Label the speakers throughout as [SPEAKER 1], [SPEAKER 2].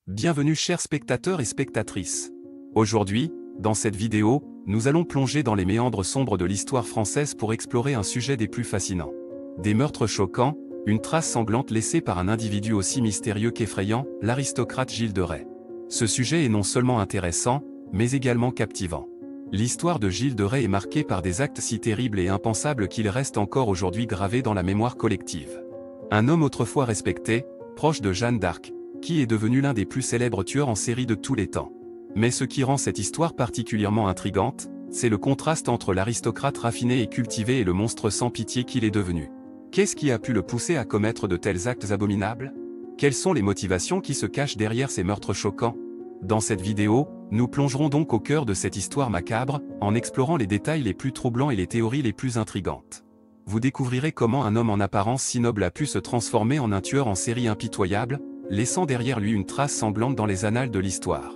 [SPEAKER 1] Bienvenue chers spectateurs et spectatrices. Aujourd'hui, dans cette vidéo, nous allons plonger dans les méandres sombres de l'histoire française pour explorer un sujet des plus fascinants. Des meurtres choquants, une trace sanglante laissée par un individu aussi mystérieux qu'effrayant, l'aristocrate Gilles de Rais. Ce sujet est non seulement intéressant, mais également captivant. L'histoire de Gilles de Rais est marquée par des actes si terribles et impensables qu'il reste encore aujourd'hui gravé dans la mémoire collective. Un homme autrefois respecté, proche de Jeanne d'Arc, qui est devenu l'un des plus célèbres tueurs en série de tous les temps. Mais ce qui rend cette histoire particulièrement intrigante, c'est le contraste entre l'aristocrate raffiné et cultivé et le monstre sans pitié qu'il est devenu. Qu'est-ce qui a pu le pousser à commettre de tels actes abominables? Quelles sont les motivations qui se cachent derrière ces meurtres choquants? Dans cette vidéo, nous plongerons donc au cœur de cette histoire macabre, en explorant les détails les plus troublants et les théories les plus intrigantes. Vous découvrirez comment un homme en apparence si noble a pu se transformer en un tueur en série impitoyable, laissant derrière lui une trace sanglante dans les annales de l'histoire.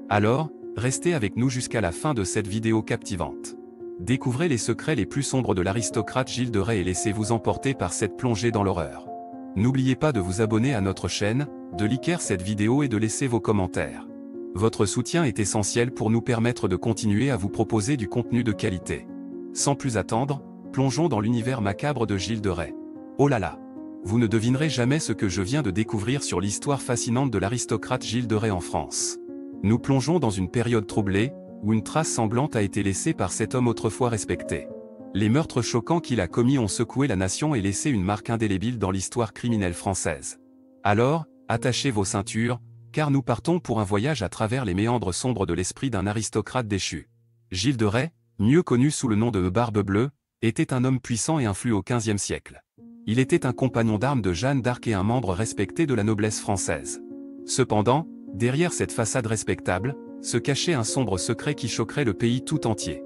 [SPEAKER 1] Alors, restez avec nous jusqu'à la fin de cette vidéo captivante. Découvrez les secrets les plus sombres de l'aristocrate Gilles de Rais et laissez-vous emporter par cette plongée dans l'horreur. N'oubliez pas de vous abonner à notre chaîne, de liker cette vidéo et de laisser vos commentaires. Votre soutien est essentiel pour nous permettre de continuer à vous proposer du contenu de qualité. Sans plus attendre, plongeons dans l'univers macabre de Gilles de Rais. Oh là là! Vous ne devinerez jamais ce que je viens de découvrir sur l'histoire fascinante de l'aristocrate Gilles de Rais en France. Nous plongeons dans une période troublée, où une trace sanglante a été laissée par cet homme autrefois respecté. Les meurtres choquants qu'il a commis ont secoué la nation et laissé une marque indélébile dans l'histoire criminelle française. Alors, attachez vos ceintures, car nous partons pour un voyage à travers les méandres sombres de l'esprit d'un aristocrate déchu. Gilles de Rais, mieux connu sous le nom de Barbe Bleue, était un homme puissant et influent au XVe siècle. Il était un compagnon d'armes de Jeanne d'Arc et un membre respecté de la noblesse française. Cependant, derrière cette façade respectable, se cachait un sombre secret qui choquerait le pays tout entier.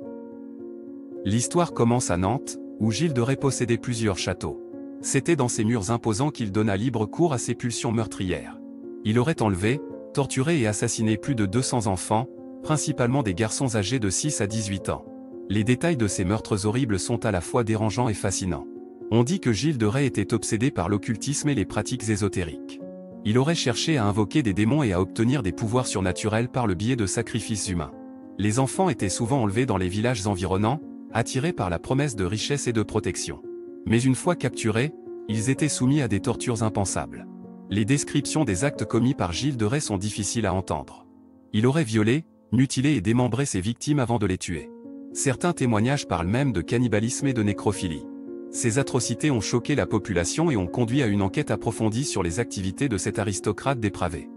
[SPEAKER 1] L'histoire commence à Nantes, où Gilles de Rais possédait plusieurs châteaux. C'était dans ces murs imposants qu'il donna libre cours à ses pulsions meurtrières. Il aurait enlevé, torturé et assassiné plus de 200 enfants, principalement des garçons âgés de 6 à 18 ans. Les détails de ces meurtres horribles sont à la fois dérangeants et fascinants. On dit que Gilles de Rais était obsédé par l'occultisme et les pratiques ésotériques. Il aurait cherché à invoquer des démons et à obtenir des pouvoirs surnaturels par le biais de sacrifices humains. Les enfants étaient souvent enlevés dans les villages environnants, attirés par la promesse de richesse et de protection. Mais une fois capturés, ils étaient soumis à des tortures impensables. Les descriptions des actes commis par Gilles de Rais sont difficiles à entendre. Il aurait violé, mutilé et démembré ses victimes avant de les tuer. Certains témoignages parlent même de cannibalisme et de nécrophilie. Ces atrocités ont choqué la population et ont conduit à une enquête approfondie sur les activités de cet aristocrate dépravé.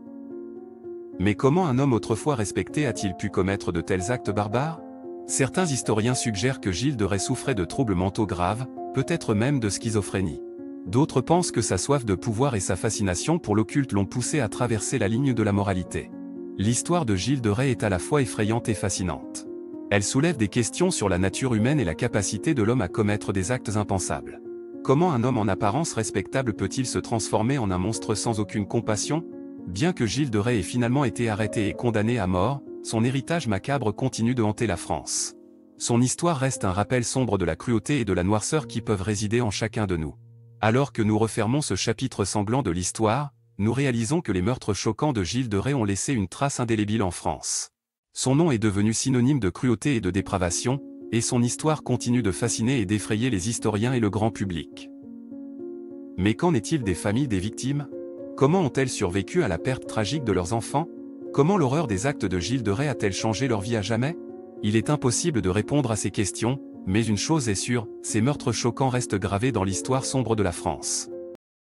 [SPEAKER 1] Mais comment un homme autrefois respecté a-t-il pu commettre de tels actes barbares? Certains historiens suggèrent que Gilles de Rais souffrait de troubles mentaux graves, peut-être même de schizophrénie. D'autres pensent que sa soif de pouvoir et sa fascination pour l'occulte l'ont poussé à traverser la ligne de la moralité. L'histoire de Gilles de Rais est à la fois effrayante et fascinante. Elle soulève des questions sur la nature humaine et la capacité de l'homme à commettre des actes impensables. Comment un homme en apparence respectable peut-il se transformer en un monstre sans aucune compassion? Bien que Gilles de Rais ait finalement été arrêté et condamné à mort, son héritage macabre continue de hanter la France. Son histoire reste un rappel sombre de la cruauté et de la noirceur qui peuvent résider en chacun de nous. Alors que nous refermons ce chapitre sanglant de l'histoire, nous réalisons que les meurtres choquants de Gilles de Rais ont laissé une trace indélébile en France. Son nom est devenu synonyme de cruauté et de dépravation, et son histoire continue de fasciner et d'effrayer les historiens et le grand public. Mais qu'en est-il des familles des victimes? Comment ont-elles survécu à la perte tragique de leurs enfants? Comment l'horreur des actes de Gilles de Rais a-t-elle changé leur vie à jamais? Il est impossible de répondre à ces questions, mais une chose est sûre, ces meurtres choquants restent gravés dans l'histoire sombre de la France.